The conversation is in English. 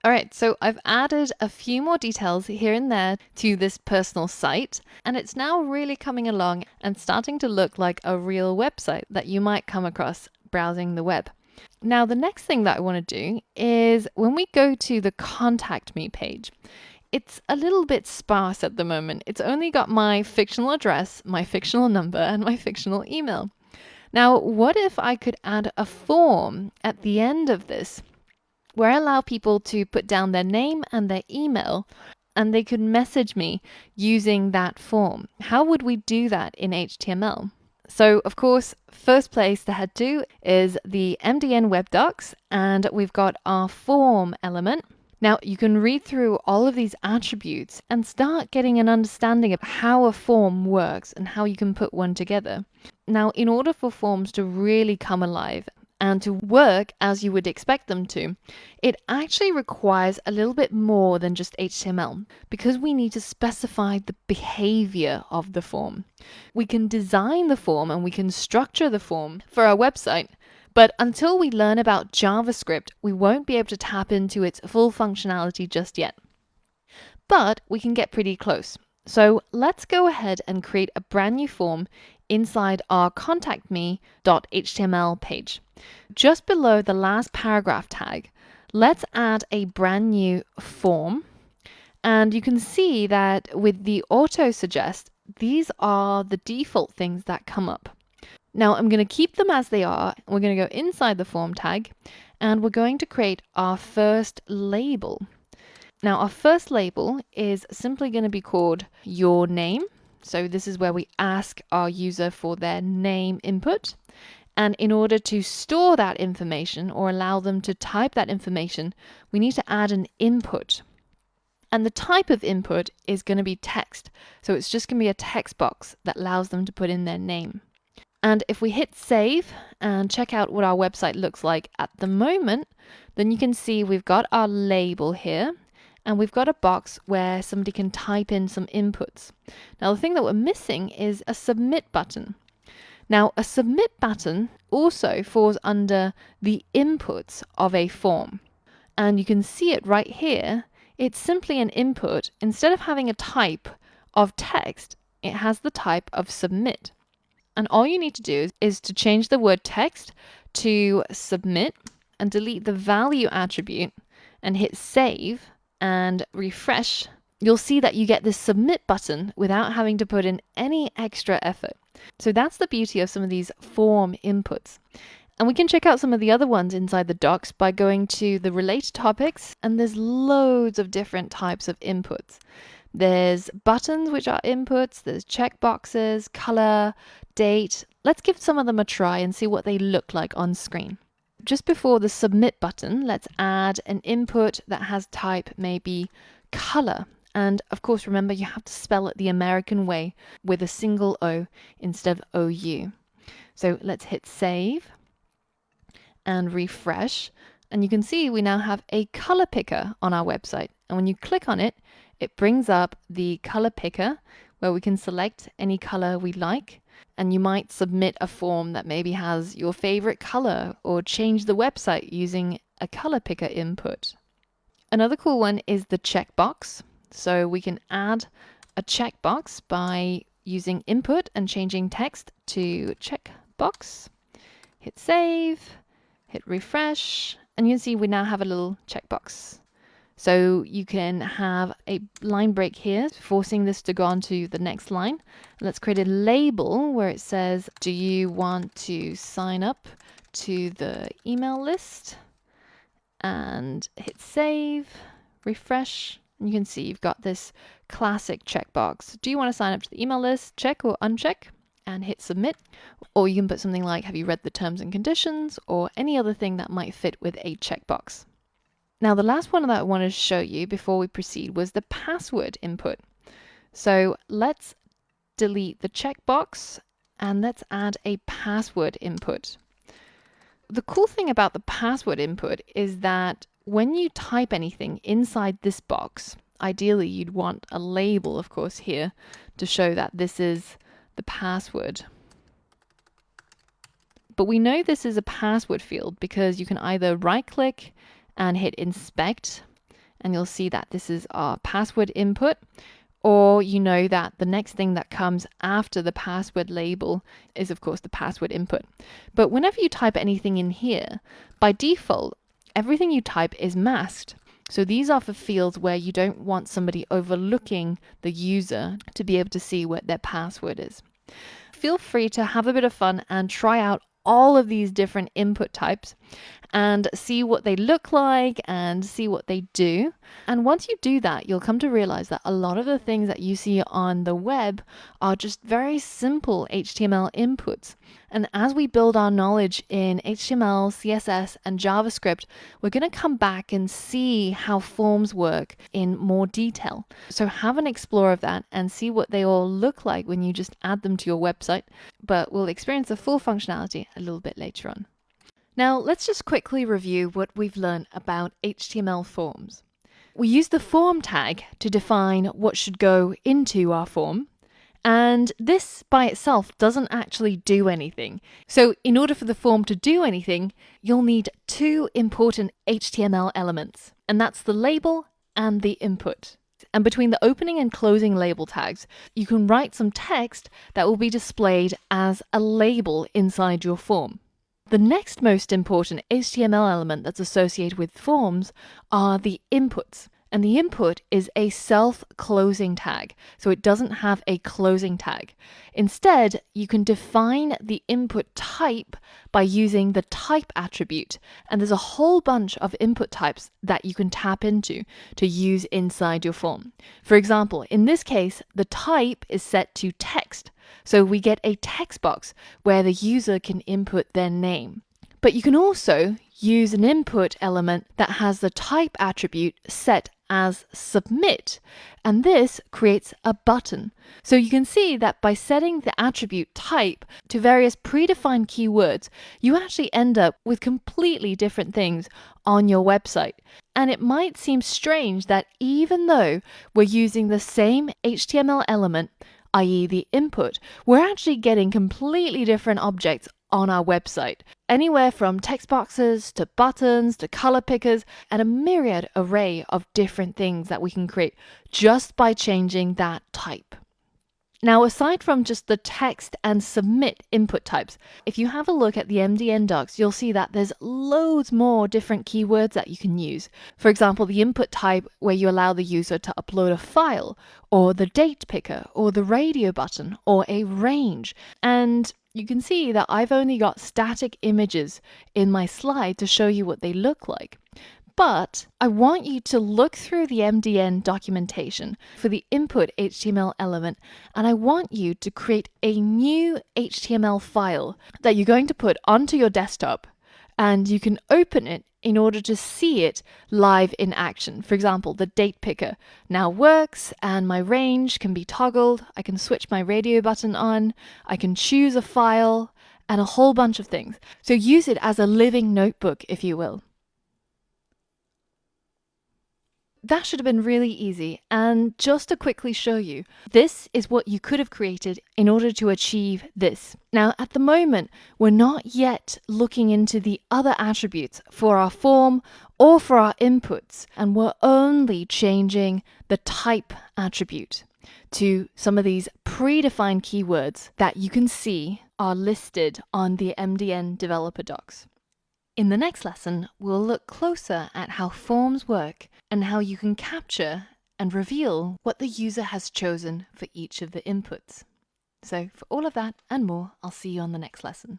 All right, so I've added a few more details here and there to this personal site, and it's now really coming along and starting to look like a real website that you might come across browsing the web. Now, the next thing that I want to do is when we go to the Contact Me page, it's a little bit sparse at the moment. It's only got my fictional address, my fictional number, and my fictional email. Now, what if I could add a form at the end of this where I allow people to put down their name and their email and they could message me using that form? How would we do that in HTML? So, of course, first place to head to is the MDN web docs, and we've got our form element. Now, you can read through all of these attributes and start getting an understanding of how a form works and how you can put one together. Now, in order for forms to really come alive and to work as you would expect them to, it actually requires a little bit more than just HTML because we need to specify the behavior of the form. We can design the form and we can structure the form for our website, but until we learn about JavaScript, we won't be able to tap into its full functionality just yet. But we can get pretty close. So let's go ahead and create a brand new form inside our contactme.html page. Just below the last paragraph tag, let's add a brand new form. And you can see that with the auto suggest, these are the default things that come up. Now I'm going to keep them as they are. We're going to go inside the form tag and we're going to create our first label. Now our first label is simply going to be called your name. So this is where we ask our user for their name input. And in order to store that information or allow them to type that information, we need to add an input. And the type of input is going to be text. So it's just going to be a text box that allows them to put in their name. And if we hit save and check out what our website looks like at the moment, then you can see we've got our label here and we've got a box where somebody can type in some inputs. Now the thing that we're missing is a submit button. Now a submit button also falls under the inputs of a form. And you can see it right here. It's simply an input. Instead of having a type of text, it has the type of submit. And all you need to do is to change the word text to submit and delete the value attribute and hit save and refresh. You'll see that you get this submit button without having to put in any extra effort. So that's the beauty of some of these form inputs. And we can check out some of the other ones inside the docs by going to the related topics, and there's loads of different types of inputs. There's buttons, which are inputs, there's checkboxes, color, date. Let's give some of them a try and see what they look like on screen. Just before the submit button, let's add an input that has type maybe color. And of course, remember, you have to spell it the American way with a single O instead of OU. So let's hit save and refresh. And you can see we now have a color picker on our website. And when you click on it, it brings up the color picker where we can select any color we like. And you might submit a form that maybe has your favorite color or change the website using a color picker input. Another cool one is the checkbox. So we can add a checkbox by using input and changing text to checkbox. Hit save, hit refresh, and you can see we now have a little checkbox. So you can have a line break here, forcing this to go on to the next line. Let's create a label where it says, do you want to sign up to the email list? And hit save, refresh. And you can see you've got this classic checkbox. Do you want to sign up to the email list? Check or uncheck, and hit submit. Or you can put something like, have you read the terms and conditions, or any other thing that might fit with a checkbox. Now, the last one that I wanted to show you before we proceed was the password input. So let's delete the checkbox and let's add a password input. The cool thing about the password input is that when you type anything inside this box, ideally you'd want a label, of course, here to show that this is the password. But we know this is a password field because you can either right-click and hit inspect, and you'll see that this is our password input, or you know that the next thing that comes after the password label is of course the password input. But whenever you type anything in here, by default, everything you type is masked. So these are for fields where you don't want somebody overlooking the user to be able to see what their password is. Feel free to have a bit of fun and try out all of these different input types and see what they look like and see what they do. And once you do that, you'll come to realize that a lot of the things that you see on the web are just very simple HTML inputs. And as we build our knowledge in HTML, CSS, and JavaScript, we're going to come back and see how forms work in more detail. So have an explore of that and see what they all look like when you just add them to your website. But we'll experience the full functionality a little bit later on. Now, let's just quickly review what we've learned about HTML forms. We use the form tag to define what should go into our form, and this by itself doesn't actually do anything. So in order for the form to do anything, you'll need two important HTML elements, and that's the label and the input. And between the opening and closing label tags, you can write some text that will be displayed as a label inside your form. The next most important HTML element that's associated with forms are the inputs. And the input is a self-closing tag, so it doesn't have a closing tag. Instead, you can define the input type by using the type attribute. And there's a whole bunch of input types that you can tap into to use inside your form. For example, in this case, the type is set to text. So we get a text box where the user can input their name. But you can also use an input element that has the type attribute set as submit, and this creates a button. So you can see that by setting the attribute type to various predefined keywords, you actually end up with completely different things on your website. And it might seem strange that even though we're using the same HTML element, i.e. the input, we're actually getting completely different objects on our website. Anywhere from text boxes to buttons to color pickers and a myriad array of different things that we can create just by changing that type. Now, aside from just the text and submit input types, if you have a look at the MDN docs, you'll see that there's loads more different keywords that you can use. For example, the input type where you allow the user to upload a file, or the date picker, or the radio button, or a range. And you can see that I've only got static images in my slide to show you what they look like. But I want you to look through the MDN documentation for the input HTML element, and I want you to create a new HTML file that you're going to put onto your desktop, and you can open it in order to see it live in action. For example, the date picker now works and my range can be toggled. I can switch my radio button on. I can choose a file and a whole bunch of things. So use it as a living notebook, if you will. That should have been really easy, and just to quickly show you, this is what you could have created in order to achieve this. Now, at the moment, we're not yet looking into the other attributes for our form or for our inputs, and we're only changing the type attribute to some of these predefined keywords that you can see are listed on the MDN developer docs. In the next lesson, we'll look closer at how forms work and how you can capture and reveal what the user has chosen for each of the inputs. So for all of that and more, I'll see you on the next lesson.